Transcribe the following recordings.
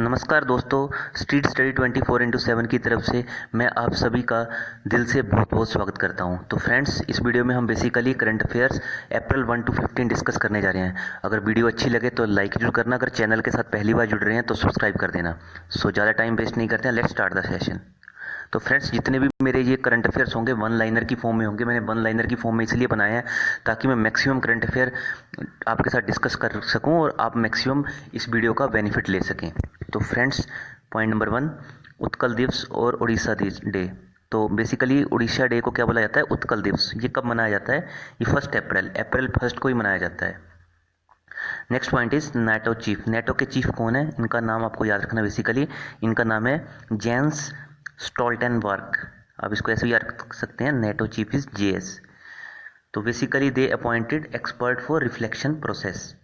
नमस्कार दोस्तों, street study 24/7 की तरफ से मैं आप सभी का दिल से बहुत बहुत स्वागत करता हूं। तो फ्रेंड्स, इस वीडियो में हम basically current affairs April 1 to 15 discuss करने जा रहे हैं। अगर वीडियो अच्छी लगे तो लाइक जरूर करना। अगर चैनल के साथ पहली बार जुड़ रहे हैं तो सब्सक्राइब कर देना। सो ज़्यादा टाइम वेस्ट नहीं करते हैं, लेट्स स्टार्ट द सेशन। तो फ्रेंड्स, जितने भी मेरे ये करंट अफेयर्स होंगे वन लाइनर की फॉर्म में होंगे। मैंने वन लाइनर की फॉर्म में इसलिए बनाया है ताकि मैं मैक्सिमम करंट अफेयर आपके साथ डिस्कस कर सकूं और आप मैक्सिमम इस वीडियो का बेनिफिट ले सकें। तो फ्रेंड्स, पॉइंट नंबर 1, उत्कल दिवस और उड़ीसा डे। तो बेसिकली उड़ीसा डे को क्या बोला जाता है? उत्कल दिवस। ये कब मनाया जाता है? ये 1 अप्रैल 1 को ही मनाया जाता है। Next point is NATO chief. NATO के चीफ कौन है? इनका नाम आपको याद रखना। बेसिकली इनका नाम है जेंस स्टोल्टेनबर्ग। आप इसको ऐसे भी याद रख सकते हैं, नाटो चीफ इज जेएस। तो basically they appointed expert for reflection process.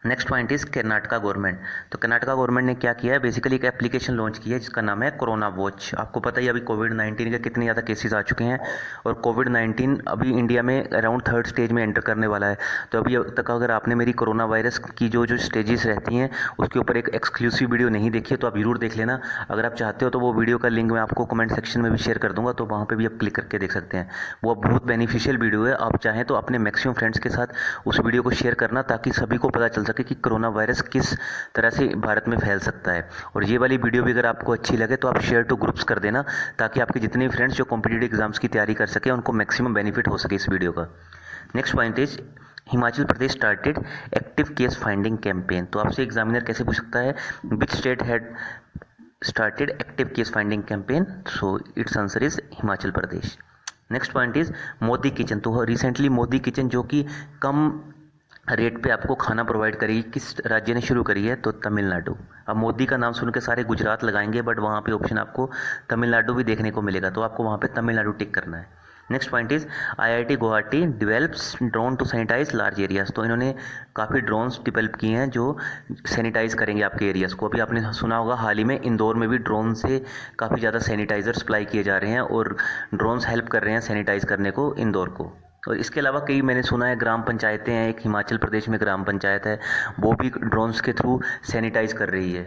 Next point is Karnataka government. तो कर्नाटका गवर्नमेंट ने क्या किया है? बेसिकली एक एप्लीकेशन लॉन्च की है जिसका नाम है कोरोना वॉच। आपको पता ही अभी कोविड-19 के कितने ज़्यादा केसेस आ चुके हैं और कोविड-19 अभी इंडिया में अराउंड 3rd स्टेज में एंटर करने वाला है। तो अभी तक अगर आपने मेरी कोरोना वायरस की जो स्टेजेस रहती हैं उसके ऊपर एक एक्सक्लूसिव वीडियो नहीं देखी है तो आप जरूर देख लेना। अगर आप चाहते हो तो वो वीडियो का लिंक मैं आपको कमेंट सेक्शन में भी शेयर कर दूंगा, तो वहाँ पर भी आप क्लिक करके देख सकते हैं। वो बहुत बेनिफिशियल वीडियो है। आप चाहें तो अपने मैक्सिमम फ्रेंड्स के साथ उस वीडियो को शेयर करना ताकि सभी को पता चल सके कि कोरोना वायरस किस तरह से भारत में फैल सकता है। और ये वाली वीडियो भी अगर आपको अच्छी लगे तो आप शेयर टू ग्रुप्स कर देना ताकि आपके जितने भी फ्रेंड्स जो कॉम्पिटिटिव एग्जाम्स की तैयारी कर सके उनको मैक्सिमम बेनिफिट हो सके इस वीडियो का। Next point is Himachal Pradesh started active case finding campaign. तो आपसे एग्जामिनर कैसे पूछ सकता है which state had started active case finding campaign? So it's answer is Himachal Pradesh. Next point is Modi kitchen. तो रिसेंटली मोदी किचन जो कि कम रेट पे आपको खाना प्रोवाइड करेगी, किस राज्य ने शुरू करी है? तो तमिलनाडु। अब मोदी का नाम सुन के सारे गुजरात लगाएंगे बट वहाँ पे ऑप्शन आपको तमिलनाडु भी देखने को मिलेगा, तो आपको वहाँ पे तमिलनाडु टिक करना है। Next point is IIT Guwahati develops drone to sanitise large areas. तो इन्होंने काफ़ी ड्रोन्स डिवेल्प किए हैं जो सैनिटाइज करेंगे आपके एरियाज़ को। अभी आपने सुना होगा हाल ही में इंदौर में भी ड्रोन से काफ़ी ज़्यादा सैनिटाइजर सप्लाई किए जा रहे हैं और ड्रोन्स हेल्प कर रहे हैं सैनिटाइज करने को इंदौर को। और इसके अलावा कई मैंने सुना है ग्राम पंचायतें हैं, एक हिमाचल प्रदेश में ग्राम पंचायत है वो भी ड्रोन्स के थ्रू सैनिटाइज कर रही है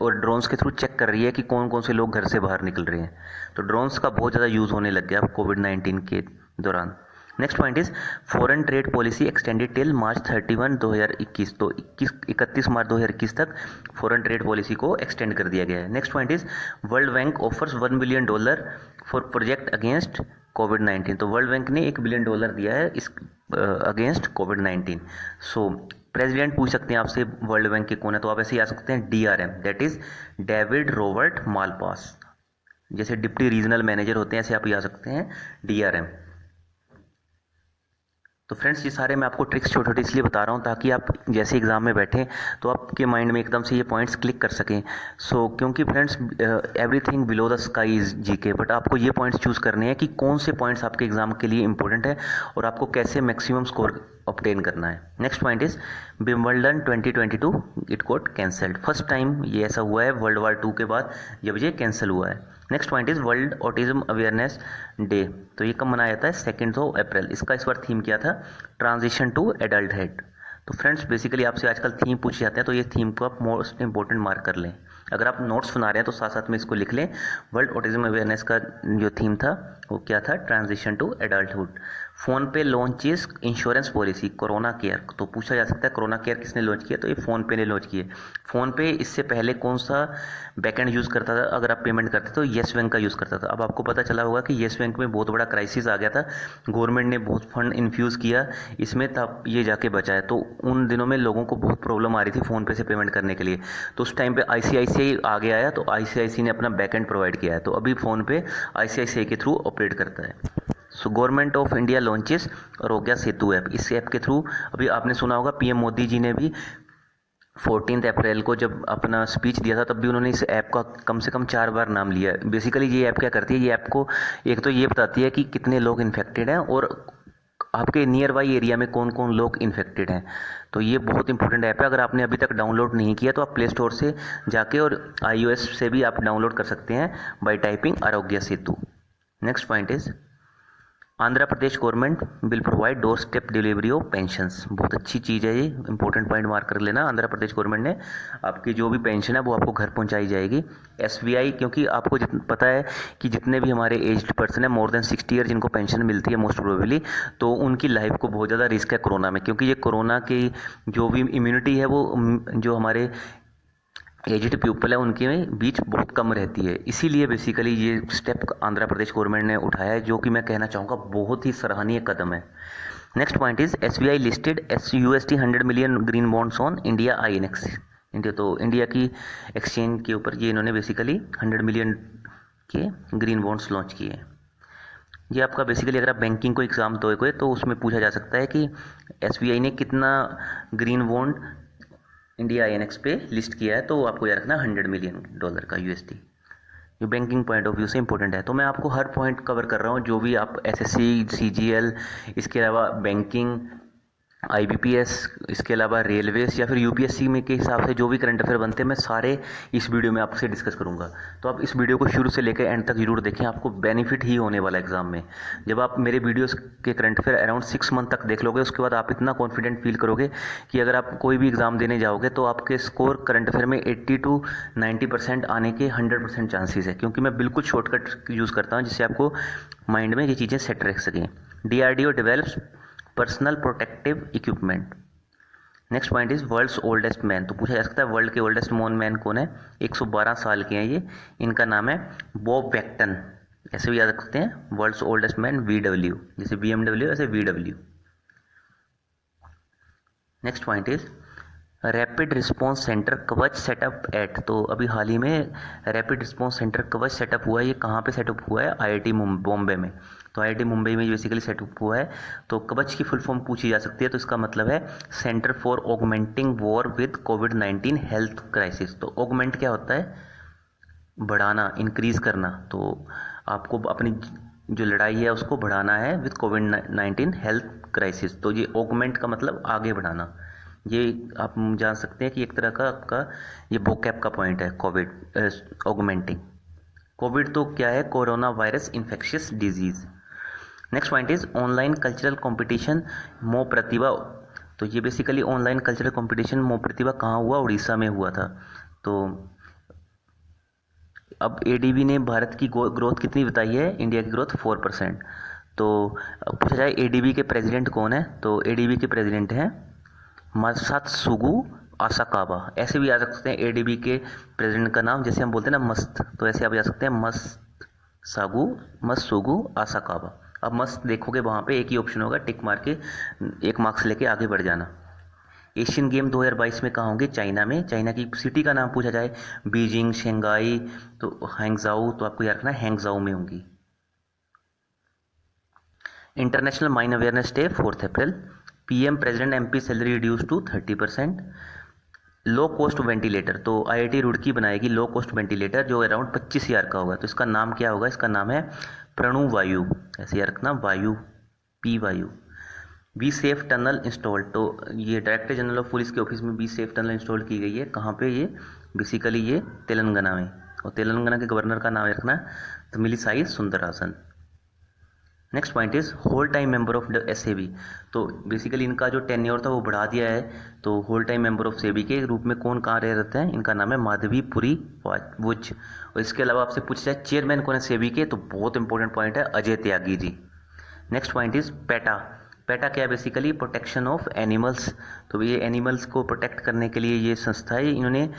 और ड्रोन्स के थ्रू चेक कर रही है कि कौन कौन से लोग घर से बाहर निकल रहे हैं। तो ड्रोन्स का बहुत ज़्यादा यूज़ होने लग गया अब कोविड-19 के दौरान। Next point is foreign trade policy extended till March 31, 2021। तो 31 मार्च 2021 तक फॉरेन ट्रेड पॉलिसी को एक्सटेंड कर दिया गया है। Next point is world bank offers $1 billion for project against कोविड-19। तो वर्ल्ड बैंक ने $1 बिलियन दिया है इस अगेंस्ट कोविड-19। सो प्रेसिडेंट पूछ सकते हैं आपसे वर्ल्ड बैंक के कौन है, तो आप ऐसे ही आ सकते हैं DRM, that is David Robert Malpass. जैसे डिप्टी रीजनल मैनेजर होते हैं ऐसे आप आ सकते हैं DRM। तो फ्रेंड्स, ये सारे मैं आपको ट्रिक्स छोटे छोटे इसलिए बता रहा हूँ ताकि आप जैसे एग्जाम में बैठें तो आपके माइंड में एकदम से ये पॉइंट्स क्लिक कर सकें। सो क्योंकि friends everything below the sky is GK, but आपको ये पॉइंट्स चूज़ करने हैं कि कौन से पॉइंट्स आपके एग्जाम के लिए इंपॉर्टेंट है और आपको कैसे मैक्सिमम स्कोर ऑब्टेन करना है। Next point is Wimbledon 2022 it got cancelled. First time ये ऐसा हुआ है वर्ल्ड वार 2 के बाद जब ये कैंसिल हुआ है। Next point is world autism awareness day. तो ये कब मनाया जाता है? 2 अप्रैल। इसका इस बार थीम क्या था? Transition to adulthood. तो फ्रेंड्स, बेसिकली आपसे आजकल थीम पूछे जाते हैं तो ये थीम को आप मोस्ट इंपॉर्टेंट मार्क कर लें। अगर आप नोट्स बना रहे हैं तो साथ साथ में इसको लिख लें। वर्ल्ड ऑटिज्म अवेयरनेस का जो थीम था वो क्या था? Transition to adulthood. PhonePe launches insurance policy corona care. तो पूछा जा सकता है कोरोना केयर किसने लॉन्च किया? तो ये फ़ोन पे ने लॉन्च किया। फ़ोन पे इससे पहले कौन सा बैकएंड यूज़ करता था? अगर आप पेमेंट करते तो येस बैंक का यूज़ करता था। अब आपको पता चला होगा कि येस बैंक में बहुत बड़ा क्राइसिस आ गया था, गवर्नमेंट ने बहुत फंड इन्फ्यूज़ किया इसमें तब ये जाके बचा है। तो उन दिनों में लोगों को बहुत प्रॉब्लम आ रही थी फ़ोन पे से पेमेंट करने के लिए, तो उस टाइम पे ICICI आगे आया तो ICICI ने अपना बैकएंड प्रोवाइड किया है। तो अभी फ़ोन पे ICICI के थ्रू ऑपरेट करता है। So government of India launches Aarogya Setu app. इस ऐप के थ्रू अभी आपने सुना होगा PM मोदी जी ने भी 14 अप्रैल को जब अपना स्पीच दिया था तब भी उन्होंने इस ऐप का कम से कम 4 बार नाम लिया है। बेसिकली ये ऐप क्या करती है? ये ऐप को एक तो ये बताती है कि कितने लोग इन्फेक्टेड हैं और आपके नियर बाई एरिया में कौन कौन लोग इन्फेक्टेड हैं। तो ये बहुत इंपॉर्टेंट ऐप है। अगर आपने अभी तक डाउनलोड नहीं किया तो आप प्ले स्टोर से जाके और iOS से भी आप डाउनलोड कर सकते हैं by typing Aarogya Setu. Next point is Andhra Pradesh government will provide doorstep delivery of pensions. बहुत अच्छी चीज़ है ये, इंपॉर्टेंट पॉइंट मार्क कर लेना। आंध्र प्रदेश गवर्नमेंट ने आपकी जो भी पेंशन है वो आपको घर पहुंचाई जाएगी। एसबीआई, क्योंकि आपको पता है कि जितने भी हमारे एज्ड पर्सन है मोर देन 60 ईयर जिनको पेंशन मिलती है मोस्ट प्रोबेबली, तो उनकी लाइफ को बहुत ज़्यादा रिस्क है कोरोना में, क्योंकि ये कोरोना की जो भी इम्यूनिटी है वो जो हमारे एजड पीपल है उनके बीच बहुत कम रहती है। इसीलिए बेसिकली ये स्टेप आंध्र प्रदेश गवर्नमेंट ने उठाया है, जो कि मैं कहना चाहूँगा बहुत ही सराहनीय कदम है। Next point is SBI listed USD 100 million green bonds on India INX। India, तो इंडिया की एक्सचेंज के ऊपर ये इन्होंने बेसिकली 100 मिलियन के ग्रीन बॉन्ड्स लॉन्च किए हैं। ये आपका बेसिकली अगर आप बैंकिंग को एग्जाम दोगे तो उसमें पूछा जा सकता है कि एसबीआई ने कितना ग्रीन बॉन्ड इंडिया INX पे लिस्ट किया है, तो आपको याद रखना $100 मिलियन का USD। जो बैंकिंग पॉइंट ऑफ व्यू से इंपॉर्टेंट है। तो मैं आपको हर पॉइंट कवर कर रहा हूँ, जो भी आप SSC CGL, इसके अलावा बैंकिंग, IBPS, इसके अलावा रेलवेज या फिर UPSC में के हिसाब से जो भी करंट अफेयर बनते हैं मैं सारे इस वीडियो में आपसे डिस्कस करूंगा। तो आप इस वीडियो को शुरू से लेकर एंड तक जरूर देखें, आपको बेनिफिट ही होने वाला एग्जाम में। जब आप मेरे वीडियोस के करंट अफेयर अराउंड 6 मंथ तक देख लोगे, उसके बाद आप इतना कॉन्फिडेंट फील करोगे कि अगर आप कोई भी एग्जाम देने जाओगे तो आपके स्कोर करंट अफेयर में 80 to 90% आने के 100% चांसेस है, क्योंकि मैं बिल्कुल शॉर्टकट यूज़ करता हूँ जिससे आपको माइंड में ये चीज़ें सेट रख सकें। DRDO develops personal protective equipment. Next point is world's oldest man. तो पूछा जा सकता है वर्ल्ड के ओल्डेस्ट मैन कौन है। 112 साल के हैं ये, इनका नाम है बॉब बैक्टन। ऐसे भी याद रख सकते हैं, वर्ल्ड्स ओल्डेस्ट मैन VW, जैसे BMW ऐसे VW। Next point is rapid response centre कवच सेटअप एट। तो अभी हाल ही में रैपिड रिस्पॉन्स सेंटर कवच सेटअप हुआ है। ये कहाँ पे सेटअप हुआ है? IIT बॉम्बे में। तो IIT मुंबई में बेसिकली सेटअप हुआ है। तो कवच की फुल फॉर्म पूछी जा सकती है, तो इसका मतलब है centre for augmenting war with covid health crisis. तो ऑगमेंट क्या होता है? बढ़ाना, इंक्रीज करना। तो आपको अपनी जो लड़ाई है उसको बढ़ाना है विद कोविड-19 हेल्थ क्राइसिस। तो ये ऑगमेंट का मतलब आगे बढ़ाना। ये आप जान सकते हैं कि एक तरह का आपका ये वोकैब का पॉइंट है, कोविड ऑगमेंटिंग। कोविड तो क्या है? Corona virus infectious disease. Next point is online cultural competition मो प्रतिभा। तो ये बेसिकली ऑनलाइन कल्चरल कंपटीशन मो प्रतिभा कहाँ हुआ? उड़ीसा में हुआ था। तो अब ADB ने भारत की ग्रोथ कितनी बताई है? इंडिया की ग्रोथ 4%। तो पूछा जाए ADB के प्रेसिडेंट कौन है? तो ADB के प्रेसिडेंट हैं मासात्सुगु आसाकावा। ऐसे भी आ सकते हैं ADB के प्रेसिडेंट का नाम, जैसे हम बोलते हैं ना मस्त, तो ऐसे आप जा सकते हैं मत्सुगु आसाकावा। अब मस्त देखोगे वहाँ पे एक ही ऑप्शन होगा, टिक मार के 1 मार्क्स लेके आगे बढ़ जाना। एशियन गेम 2022 में कहाँ होंगे? चाइना में। चाइना की सिटी का नाम पूछा जाए, बीजिंग, शंघाई, तो हैंगजाऊ, तो आपको याद रखना है हैंगजाऊ में होंगी। International mine awareness day 4 April. PM president MP salary reduce to 30%। Low cost ventilator, तो IIT रुड़की बनाएगी लो कॉस्ट वेंटिलेटर जो अराउंड 25,000 का होगा। तो इसका नाम क्या होगा? इसका नाम है प्रणु वायु। ऐसे याद रखना, वायु, P वायु। बी सेफ टनल इंस्टॉल, तो ये डायरेक्टर जनरल ऑफ पुलिस के ऑफिस में बी सेफ टनल इंस्टॉल की गई है। कहाँ पे? ये बेसिकली ये तेलंगाना में। और तेलंगाना के गवर्नर का नाम रखना Tamilisai Soundararajan. Next point is whole time member of the SAB। तो बेसिकली इनका जो टेन्योर था वो बढ़ा दिया है। तो whole time member of SAB के रूप में कौन कहाँ रह रहते हैं? इनका नाम है माधवीपुरी वुज। और इसके अलावा आपसे पूछा जाए चेयरमैन कौन है SAB के, तो बहुत इंपॉर्टेंट पॉइंट है Ajay Tyagi ji. Next point is PETA. PETA क्या है? Basically protection of animals. तो ये एनिमल्स को प्रोटेक्ट करने के लिए ये संस्था है। इन्होंने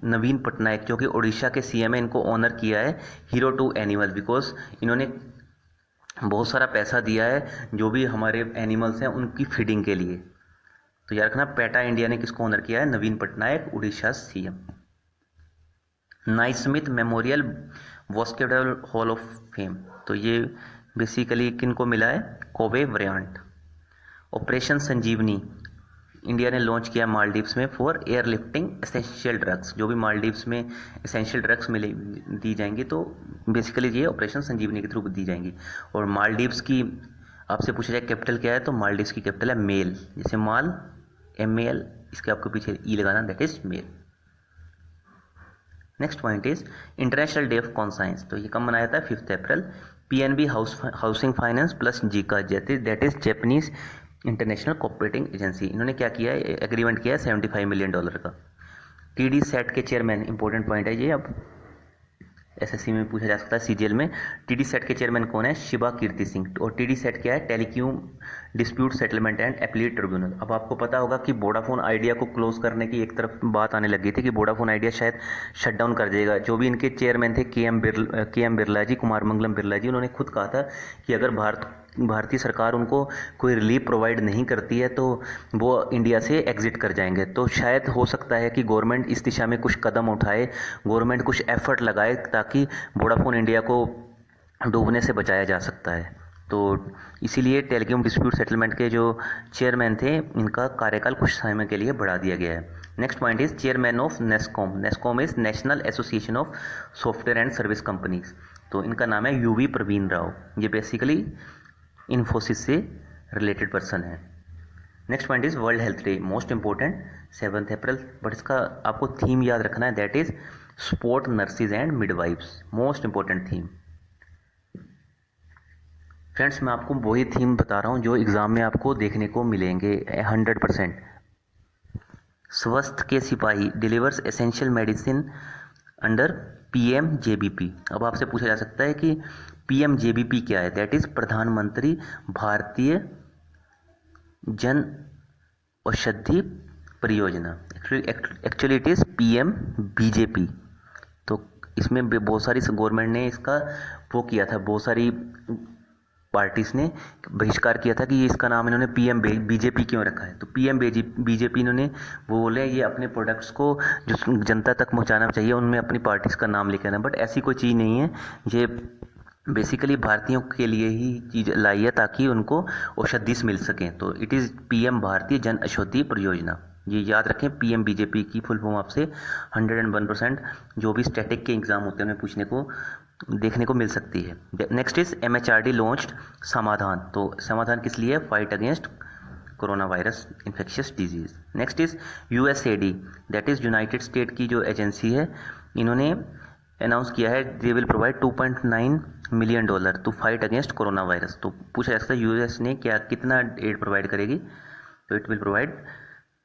नवीन पटनायक जो कि उड़ीसा के CM है, इनको ऑनर किया है हीरो टू एनिमल, बिकॉज इन्होंने बहुत सारा पैसा दिया है जो भी हमारे एनिमल्स हैं उनकी फीडिंग के लिए। तो याद रखना, पेटा इंडिया ने किसको ऑनर किया है? Naveen Patnaik, Orissa CM। Naismith memorial basketball hall of fame, तो ये बेसिकली किनको मिला है? Kobe Bryant. Operation Sanjeevani India ने लॉन्च किया मालदीव्स में फॉर एयरलिफ्टिंग एसेंशियल ड्रग्स। जो भी मालदीव्स में एसेंशियल ड्रग्स मिले दी जाएंगी तो बेसिकली ये ऑपरेशन संजीवनी के थ्रू दी जाएंगी। और मालदीव्स की आपसे पूछा जाए कैपिटल क्या है, तो मालदीव्स की कैपिटल है मेल, जैसे माल MAL, इसके आपको पीछे ई लगाना, that is male. Next point is international day of conscience. तो ये कब मनाया जाता है? 5 अप्रैल। PNB housing finance plus Zika that is Japanese international cooperating agency. इन्होंने क्या किया है, एग्रीमेंट किया है $75 मिलियन का। TD सेट के चेयरमैन, इंपॉर्टेंट पॉइंट है ये, अब SSC में पूछा जा सकता है, CGL में। TD सेट के चेयरमैन कौन है, शिबा कीर्ति सिंह। और TD सेट क्या है, telecom dispute settlement and appellate tribunal. अब आपको पता होगा कि वोडाफोन आइडिया को क्लोज करने की एक तरफ बात आने लगी थी कि वोडाफोन आइडिया शायद शट डाउन कर देगा। जो भी इनके चेयरमैन थे KM बिरला जी, कुमार मंगलम बिरला जी, उन्होंने खुद कहा था कि अगर भारतीय सरकार उनको कोई रिलीफ प्रोवाइड नहीं करती है तो वो इंडिया से एग्जिट कर जाएंगे। तो शायद हो सकता है कि गवर्नमेंट इस दिशा में कुछ कदम उठाए, गवर्नमेंट कुछ एफर्ट लगाए ताकि वोडाफोन इंडिया को डूबने से बचाया जा सकता है। तो इसीलिए टेलीकॉम डिस्प्यूट सेटलमेंट के जो चेयरमैन थे, इनका कार्यकाल कुछ समय के लिए बढ़ा दिया गया है। Next point is chairman of NASSCOM. NASSCOM is national association of software and service companies. तो इनका नाम है UV प्रवीण राव। ये बेसिकली इन्फोसिस से रिलेटेड पर्सन है। Next point is world health day, most important 7 April, but इसका आपको थीम याद रखना है, that is sport nurses and midwives, most important theme. Friends, मैं आपको वही थीम बता रहा हूँ जो एग्ज़ाम में आपको देखने को मिलेंगे 100%। स्वस्थ के सिपाही delivers essential medicine under PMJBP। अब आपसे पूछा जा सकता है कि PMJBP क्या है, दैट इज प्रधानमंत्री भारतीय जन औषधि परियोजना। Actually it is PMBJP। तो इसमें बहुत सारी गवर्नमेंट ने इसका वो किया था, बहुत सारी पार्टीज ने बहिष्कार किया था कि ये इसका नाम इन्होंने PMBJP क्यों रखा है। तो PMBJP इन्होंने वो बोले ये अपने प्रोडक्ट्स को जो जनता तक पहुंचाना चाहिए उनमें अपनी पार्टीज का नाम लेके आना, बट ऐसी कोई चीज़ नहीं है। ये बेसिकली भारतीयों के लिए ही चीज़ लाई है ताकि उनको औषधि मिल सकें। तो इट इज़ PM भारतीय जन औषधि परियोजना। ये याद रखें, PMBJP की फुल फॉर्म आपसे 101% जो भी स्टैटिक के एग्जाम होते हैं उनमें पूछने को देखने को मिल सकती है। नेक्स्ट इज MHRD लॉन्च्ड समाधान। तो समाधान किस लिए, fight against corona virus infectious disease. Next is USAID, that is United State की जो एजेंसी है, इन्होंने अनाउंस किया है they will provide $2.9 million to fight against corona virus. तो पूछा जा सकता है US ने कितना एड प्रोवाइड करेगी, तो इट विल प्रोवाइड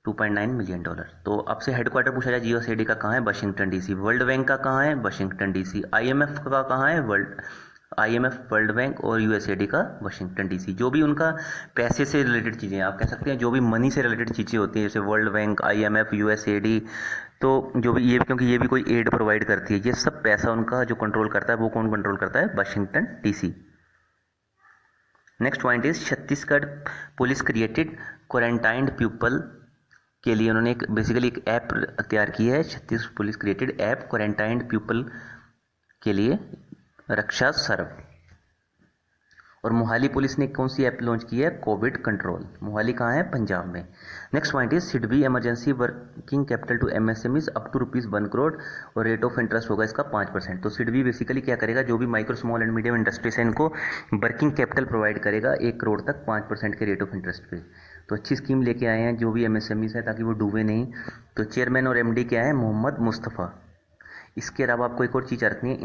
$2.9 मिलियन। तो आपसे हेडक्वार्टर पूछा जाए USAID का कहाँ है, वाशिंगटन DC। वर्ल्ड बैंक का कहाँ है, वाशिंगटन DC। IMF का कहाँ है, IMF वर्ल्ड बैंक और USAID का वाशिंगटन DC। जो भी उनका पैसे से रिलेटेड चीज़ें, आप कह सकते हैं जो भी मनी से रिलेटेड चीज़ें होती हैं, जैसे वर्ल्ड बैंक, IMF, USAID, तो जो भी ये, क्योंकि ये भी कोई एड प्रोवाइड करती है, ये सब पैसा उनका जो कंट्रोल करता है वो कौन कंट्रोल करता है, Washington DC। Next point is Chhattisgarh police created quarantined people के लिए उन्होंने बेसिकली एक ऐप तैयार की है, Chhattisgarh police created app quarantined people के लिए रक्षा सर्व। और मोहाली पुलिस ने कौन सी ऐप लॉन्च की है, कोविड कंट्रोल। मोहाली कहाँ है, पंजाब में। Next point is SIDBI emergency working capital to MSMEs up to ₹1 crore और रेट ऑफ इंटरेस्ट होगा इसका 5%। तो सिडबी बेसिकली क्या करेगा, जो भी micro small and medium industries है इनको वर्किंग कैपिटल प्रोवाइड करेगा 1 करोड़ तक 5% के रेट ऑफ इंटरेस्ट पे। तो अच्छी स्कीम लेके आए हैं जो भी MSMEs है ताकि वो डूबे नहीं। तो चेयरमैन और MD क्या है, मोहम्मद मुस्तफ़ा। इसके अलावा आपको एक और चीज़ रखनी है,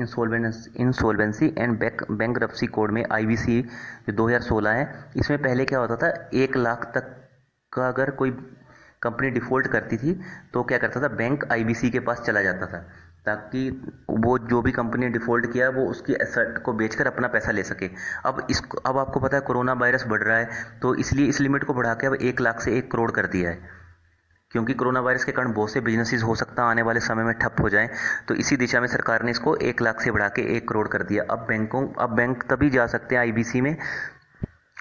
इंसॉल्वेंसी एंड बैंकरप्सी कोड में IBC जो 2016 है, इसमें पहले क्या होता था, 1 लाख तक का अगर कोई कंपनी डिफ़ॉल्ट करती थी तो क्या करता था, बैंक IBC के पास चला जाता था ताकि वो जो भी कंपनी ने डिफ़ॉल्ट किया वो उसकी एसेट को बेचकर अपना पैसा ले सके। अब आपको पता है कोरोना वायरस बढ़ रहा है, तो इसलिए इस लिमिट को बढ़ा के अब 1 लाख से 1 करोड़ कर दिया है, क्योंकि कोरोना वायरस के कारण बहुत से बिजनेसेस हो सकता है आने वाले समय में ठप हो जाएं। तो इसी दिशा में सरकार ने इसको 1 लाख से बढ़ा के 1 करोड़ कर दिया। अब बैंक तभी जा सकते हैं IBC में,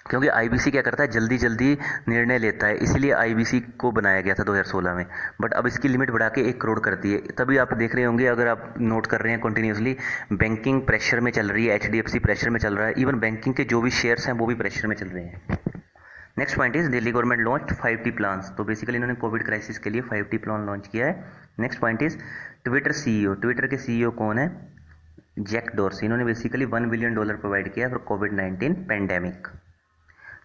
क्योंकि IBC क्या करता है, जल्दी जल्दी निर्णय लेता है, इसीलिए IBC को बनाया गया था 2016 में। बट अब इसकी लिमिट बढ़ा के 1 करोड़ कर दी है। तभी आप देख रहे होंगे, अगर आप नोट कर रहे हैं कंटिन्यूसली, बैंकिंग प्रेशर में चल रही है, HDFC प्रेशर में चल रहा है, इवन बैंकिंग के जो भी शेयर्स हैं वो भी प्रेशर में चल रहे हैं। Next point is Delhi government launch 5T plans. तो बेसिकली इन्होंने कोविड क्राइसिस के लिए 5T प्लान लॉन्च किया है। Next point is Twitter CEO। Twitter के CEO कौन है, जैक डॉर्सी। इन्होंने बेसिकली $1 बिलियन प्रोवाइड किया for COVID-19 pandemic.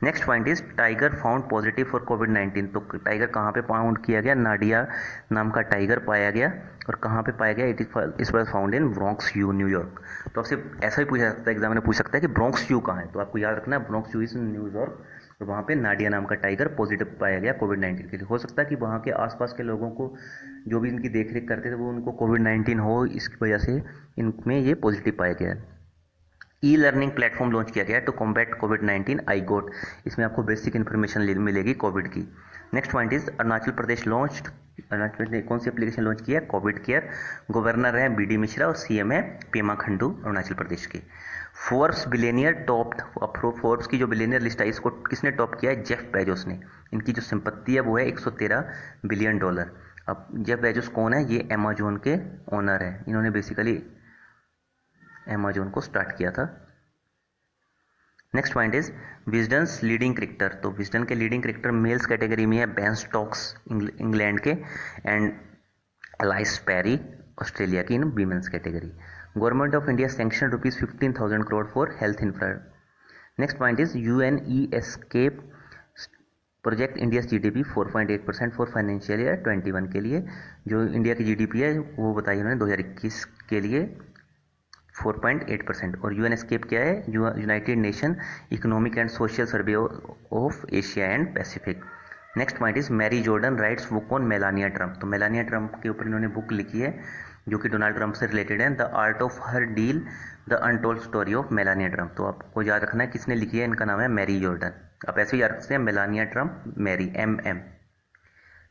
Next point is tiger found positive for कोविड-19। तो टाइगर कहाँ पे फाउंड किया गया? नाडिया नाम का टाइगर पाया गया। और कहाँ पे पाया गया? इस was found in Bronx you, New York. तो आपसे ऐसा ही पूछा सकता है, एग्जाम में पूछ सकता है कि ब्रोंक्स यू कहाँ है, तो आपको याद रखना है ब्रोंक्स यू इज न्यूयॉर्क। और वहाँ पे नाडिया नाम का टाइगर पॉजिटिव पाया गया कोविड-19 के लिए। हो सकता है कि वहाँ के आसपास के लोगों को, जो भी इनकी देखरेख करते थे, वो उनको कोविड-19 हो, इसकी वजह से इनमें ये पॉजिटिव पाया गया है। ई लर्निंग प्लेटफॉर्म लॉन्च किया गया है टू कॉम्बैट कोविड-19 आई गोट। इसमें आपको बेसिक इन्फॉर्मेशन मिलेगी कोविड की। Next point is Arunachal Pradesh launched. Arunachal Pradesh ने कौन सी एप्लीकेशन लॉन्च किया है? Covid care. गवर्नर हैं बी डी मिश्रा और सीएम है पेमा खंडू अरुणाचल प्रदेश के। Forbes billionaire topped. फोर्ब्स की जो बिलियनियर लिस्ट है, इसको किसने टॉप किया है? जेफ बेजोस ने। इनकी जो संपत्ति है वो है $113 बिलियन। अब जेफ बेजोस कौन है? ये अमेजोन के ओनर है। इन्होंने बेसिकली अमेजोन को स्टार्ट किया था। Next point is Wisden's leading cricketer. तो विजडन के लीडिंग क्रिकेटर मेल्स कैटेगरी में है बेन स्टोक्स इंग्लैंड के, एंड एलाइस पेरी ऑस्ट्रेलिया की in women's category. Government of India sanction ₹15,000 crore for health infra. Next point is UNEScape project India GDP 4.8% for financial year 21 के लिए। जो India की GDP है वो बताई उन्होंने 2021 के लिए 4.8%। और UNEScape क्या है? United Nation economic and social survey of Asia and Pacific. Next point is Mary Jordan writes book on Melania Trump. तो मेलानिया ट्रंप के ऊपर इन्होंने बुक लिखी है जो कि डोनाल्ड ट्रंप से रिलेटेड है, the art of her deal the untold story of Melania Trump. तो आपको याद रखना है किसने लिखी है, इनका नाम है मैरी जॉर्डन। आप ऐसे ही याद रख सकते हैं Melania Trump, Mary MM।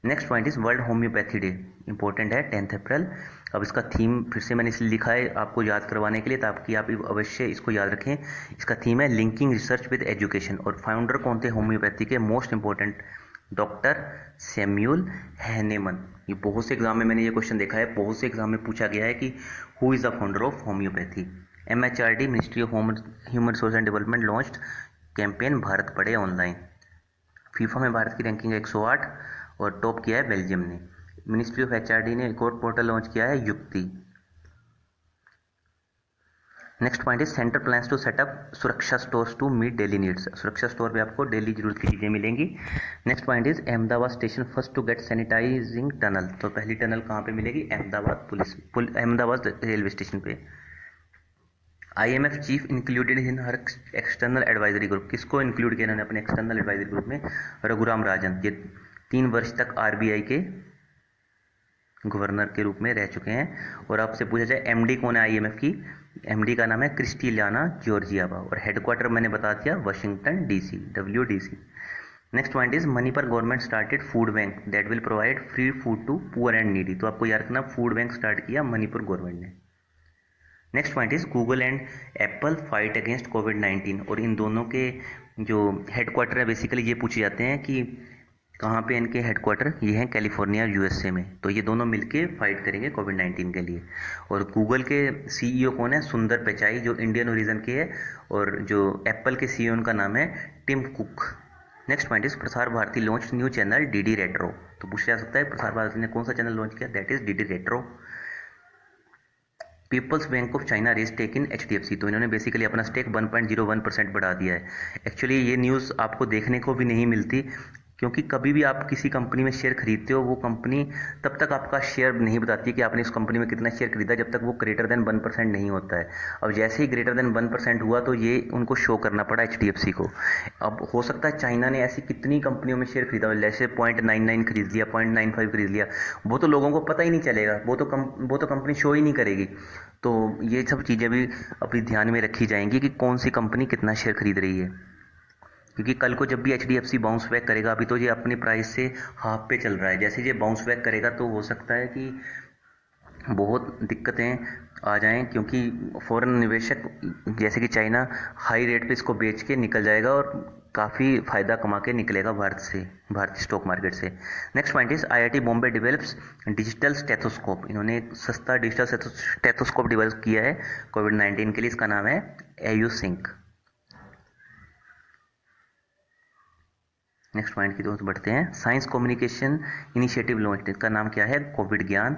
Next point is world homeopathy day, important है 10 अप्रैल। अब इसका थीम फिर से मैंने इसलिए लिखा है आपको याद करवाने के लिए, ताकि आप अवश्य इसको याद रखें। इसका थीम है लिंकिंग रिसर्च विद एजुकेशन। और फाउंडर कौन थे होम्योपैथी के? Most important doctor Samuel Hahnemann. ये बहुत से एग्जाम में मैंने ये क्वेश्चन देखा है, बहुत से एग्जाम में पूछा गया है कि who is the founder of homeopathy. MHRD ministry of human resource and development launched campaign Bharat पढ़े ऑनलाइन। फीफा में भारत की रैंकिंग 108 और टॉप किया है बेल्जियम ने। मिनिस्ट्री ऑफ HRD ने एक और पोर्टल लॉन्च किया है Yukti. Next point is centre plans to set up Suraksha stores to meet daily needs. Suraksha store पे आपको डेली जरूरत की चीज़ें मिलेंगी। Next point is Ahmedabad station first to get sanitising tunnel. तो पहली टनल कहाँ पे मिलेगी? अहमदाबाद रेलवे स्टेशन पे। IMF chief included in her external advisory group. किसको इंक्लूड किया इन्होंने अपने एक्सटर्नल एडवाइजरी ग्रुप में? रघुराम राजन। ये 3 वर्ष तक RBI के गवर्नर के रूप में रह चुके हैं। और आपसे पूछा जाए MD कौन है IMF की? MD का नाम है क्रिस्टिलियाना जॉर्जियावा। और हेडक्वार्टर मैंने बता दिया Washington DC, WDC। Next point is Manipur government started food bank that will provide free food to poor and needy. तो आपको याद रखना फूड बैंक स्टार्ट किया मणिपुर गवर्नमेंट ने। Next point is Google and Apple fight against कोविड-19। और इन दोनों के जो हेडक्वार्टर है बेसिकली ये पूछे जाते हैं कि कहाँ पे इनके हेडक्वार्टर? ये हैं कैलिफोर्निया USA में। तो ये दोनों मिलके फाइट करेंगे कोविड-19 के लिए। और गूगल के CEO कौन है? सुंदर पिचाई, जो इंडियन ओरिजिन के है। और जो एप्पल के CEO उनका नाम है Tim Cook. Next point is Prasar Bharati launch new channel DD retro. तो पूछा जा सकता है प्रसार भारती ने कौन सा चैनल लॉन्च किया? That is DD retro. People's Bank of China raise stake in HDFC। तो इन्होंने बेसिकली अपना स्टेक 1.01% बढ़ा दिया है। एक्चुअली ये न्यूज़ आपको देखने को भी नहीं मिलती, क्योंकि कभी भी आप किसी कंपनी में शेयर खरीदते हो, वो कंपनी तब तक आपका शेयर नहीं बताती है कि आपने उस कंपनी में कितना शेयर खरीदा, जब तक वो ग्रेटर देन 1% नहीं होता है। अब जैसे ही ग्रेटर देन 1% हुआ तो ये उनको शो करना पड़ा HDFC को। अब हो सकता है चाइना ने ऐसी कितनी कंपनियों में शेयर खरीदा हो, जैसे 0.99 खरीद लिया, 0.95 खरीद लिया, वो तो लोगों को पता ही नहीं चलेगा, वो तो कंपनी शो ही नहीं करेगी। तो ये सब चीज़ें भी अपनी ध्यान में रखी जाएंगी कि कौन सी कंपनी कितना शेयर खरीद रही है, क्योंकि कल को जब भी HDFC बाउंस बैक करेगा, अभी तो ये अपनी प्राइस से हाफ पे चल रहा है, जैसे ये बाउंस बैक करेगा तो हो सकता है कि बहुत दिक्कतें आ जाएं, क्योंकि फॉरेन निवेशक जैसे कि चाइना हाई रेट पे इसको बेच के निकल जाएगा और काफ़ी फ़ायदा कमा के निकलेगा भारतीय स्टॉक मार्केट से। Next point is IIT Bombay develops digital stethoscope. इन्होंने एक सस्ता डिजिटल स्टेथोस्कोप डेवलप किया है कोविड-19 के लिए, इसका नाम है AUSync। नेक्स्ट पॉइंट की तरफ बढ़ते हैं। साइंस कम्युनिकेशन इनिशिएटिव लॉन्च, इसका नाम क्या है? Covid Gyan.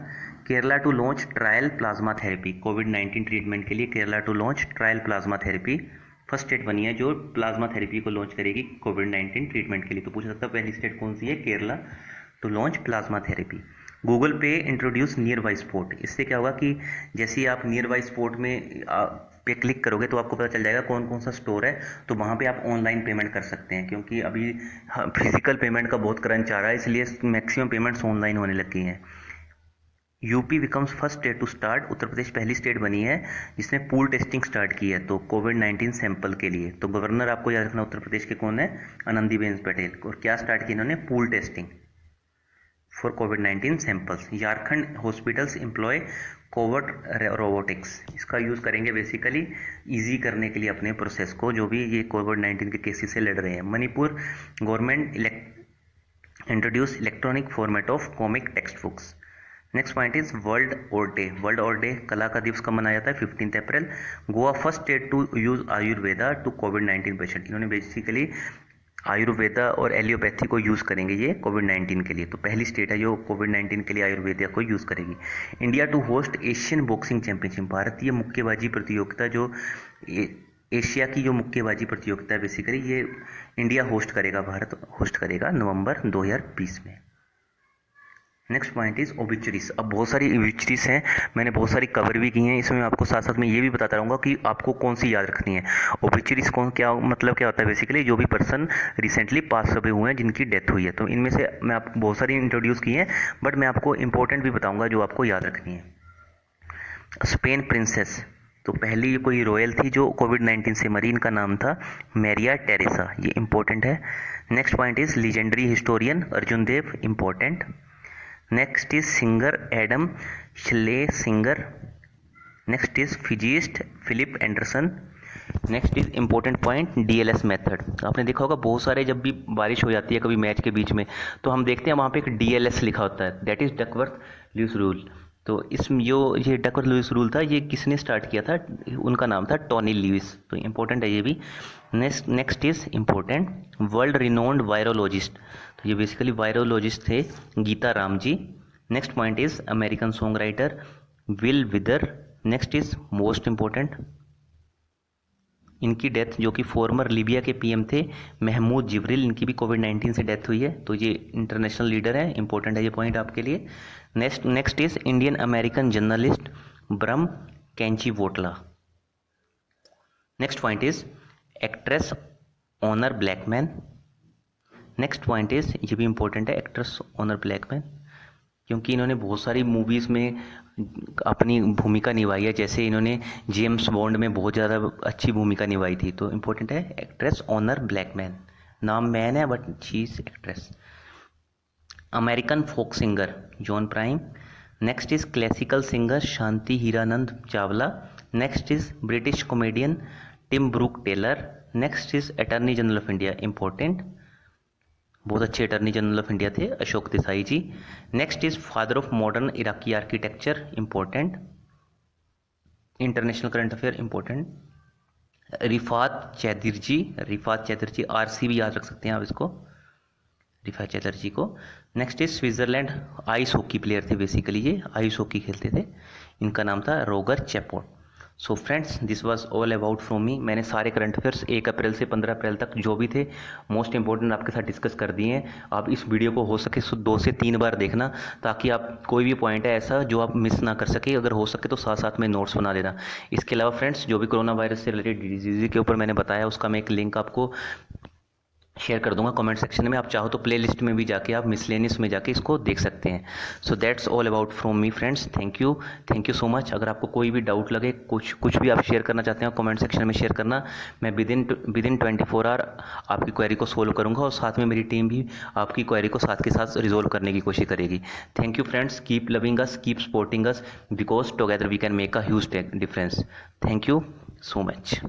Kerala to launch trial plasma therapy. Covid treatment के लिए Kerala to launch trial plasma therapy. First state बनी है जो प्लाज्मा थेरेपी को लॉन्च करेगी कोविड-19 ट्रीटमेंट के लिए। तो पूछ सकता है पहली स्टेट कौन सी है? Kerala, to launch plasma therapy. Google Pay introduce nearby spot. इससे क्या होगा कि जैसे ही आप नियर बाई स्पॉट में पे क्लिक करोगे तो आपको पता चल जाएगा कौन कौन सा स्टोर है, तो वहाँ पे आप ऑनलाइन पेमेंट कर सकते हैं, क्योंकि अभी फिजिकल पेमेंट का बहुत क्रंच आ रहा है, इसलिए मैक्सिमम पेमेंट्स ऑनलाइन होने लग गई हैं। UP becomes first state to start. Uttar Pradesh पहली स्टेट बनी है जिसने पूल टेस्टिंग स्टार्ट की है, तो कोविड-19 सैंपल के लिए। तो गवर्नर आपको याद रखना उत्तर प्रदेश के कौन है? आनंदीबेन पटेल। और क्या स्टार्ट किया इन्होंने? Pool testing for covid samples. Jharkhand hospitals employ covid robotics. इसका यूज़ करेंगे बेसिकली इजी करने के लिए अपने प्रोसेस को, जो भी ये कोविड-19 के केसेस से लड़ रहे हैं। Manipur government introduce electronic format of comic text books. Next point is world art day. World art day कला का दिवस कब मनाया जाता है? 15 April. Goa first state to use Ayurveda to कोविड-19 पेशेंट। इन्होंने बेसिकली आयुर्वेदा और एलियोपैथी को यूज़ करेंगे ये कोविड-19 के लिए। तो पहली स्टेट है जो कोविड-19 के लिए आयुर्वेदा को यूज़ करेगी। India to host Asian boxing championship. भारतीय मुक्केबाजी प्रतियोगिता जो एशिया की जो मुक्केबाजी प्रतियोगिता है बेसिकली ये इंडिया होस्ट करेगा, भारत होस्ट करेगा नवंबर 2020 में। Next point is obituaries. अब बहुत सारी ओबिचुरीज हैं, मैंने बहुत सारी कवर भी की हैं, इसमें आपको साथ साथ में ये भी बताता रहूँगा कि आपको कौन सी याद रखनी है। ओबिचुरीज कौन क्या मतलब क्या होता है? बेसिकली जो भी पर्सन रिसेंटली पास अवे हुए हैं, जिनकी डेथ हुई है। तो इनमें से मैं आपको बहुत सारी इंट्रोड्यूस की हैं, बट मैं आपको इंपॉर्टेंट भी बताऊँगा जो आपको याद रखनी है। स्पेन प्रिंसेस, तो पहली कोई रॉयल थी जो कोविड-19 से मरी, इनका नाम था मैरिया टेरेसा, ये इंपॉर्टेंट है। Next point is legendary historian Arjun Dev, important. Next is singer Adam Schlesinger. Next is physicist Philip Anderson. Next is important point DLS method. आपने देखा होगा बहुत सारे जब भी बारिश हो जाती है कभी मैच के बीच में, तो हम देखते हैं वहाँ पे एक डीएलएस लिखा होता है, that is Duckworth Lewis rule. तो ये डकवर्थ लुईस रूल था, ये किसने स्टार्ट किया था? उनका नाम था टोनी लुईस। तो इंपॉर्टेंट है ये भी। Next is important world renowned virologist. तो ये बेसिकली वायरोलॉजिस्ट थे Geeta Ram ji. Next point is American song writer Bill Withers. Next is most important इनकी डेथ, जो कि फॉर्मर लीबिया के पीएम थे महमूद जिब्रिल, इनकी भी कोविड-19 से डेथ हुई है। तो ये इंटरनेशनल लीडर है, इंपॉर्टेंट है ये पॉइंट आपके लिए। Next is Indian American journalist Brahm Kanchibotla वोटला। Next point is actress Honor Blackman. Next point is ये भी इंपॉर्टेंट है, एक्ट्रेस ऑनर ब्लैकमैन, क्योंकि इन्होंने बहुत सारी मूवीज़ में अपनी भूमिका निभाई है, जैसे इन्होंने जेम्स बॉन्ड में बहुत ज़्यादा अच्छी भूमिका निभाई थी। तो इंपॉर्टेंट है एक्ट्रेस ऑनर ब्लैकमैन, नाम मैन है but she is actress. American folk singer John Prine. Next is classical singer Shanti Hiranand Chawla. Next is British comedian Tim Brooke Taylor. Next is attorney general of India, important, बहुत अच्छे attorney general of India थे Ashok Desai ji. Next is father of modern Iraqi architecture, important, international current affair, important. Rifat Chadirji आरसी भी याद रख सकते हैं आप इसको, रिफात चैटर्जी को। Next is Switzerland ice hockey player थे, बेसिकली ये आइस हॉकी खेलते थे, इनका नाम था Roger Chappot. So friends this was all about from me. मैंने सारे करंट अफेयर्स 1 अप्रैल से 15 अप्रैल तक जो भी थे मोस्ट इंपॉर्टेंट आपके साथ डिस्कस कर दिए हैं। आप इस वीडियो को हो सके 2 से 3 बार देखना, ताकि आप कोई भी पॉइंट है ऐसा जो आप मिस ना कर सके, अगर हो सके तो साथ साथ में नोट्स बना लेना। इसके अलावा फ्रेंड्स जो भी कोरोना वायरस से रिलेटेड डिजीज़ के ऊपर मैंने बताया उसका मैं एक लिंक आपको शेयर कर दूंगा कमेंट सेक्शन में, आप चाहो तो प्ले लिस्ट में भी जाके आप मिसलेनियस में जाके इसको देख सकते हैं। So that's all about from me friends, thank you so much. अगर आपको कोई भी डाउट लगे, कुछ भी आप शेयर करना चाहते हैं कमेंट सेक्शन में शेयर करना, मैं विद इन 24 आवर आपकी क्वेरी को सोल्व करूंगा, और साथ में मेरी टीम भी आपकी क्वेरी को साथ के साथ रिजोल्व करने की कोशिश करेगी। Thank you friends, keep loving us, keep supporting us, because together we can make a huge difference. Thank you so much.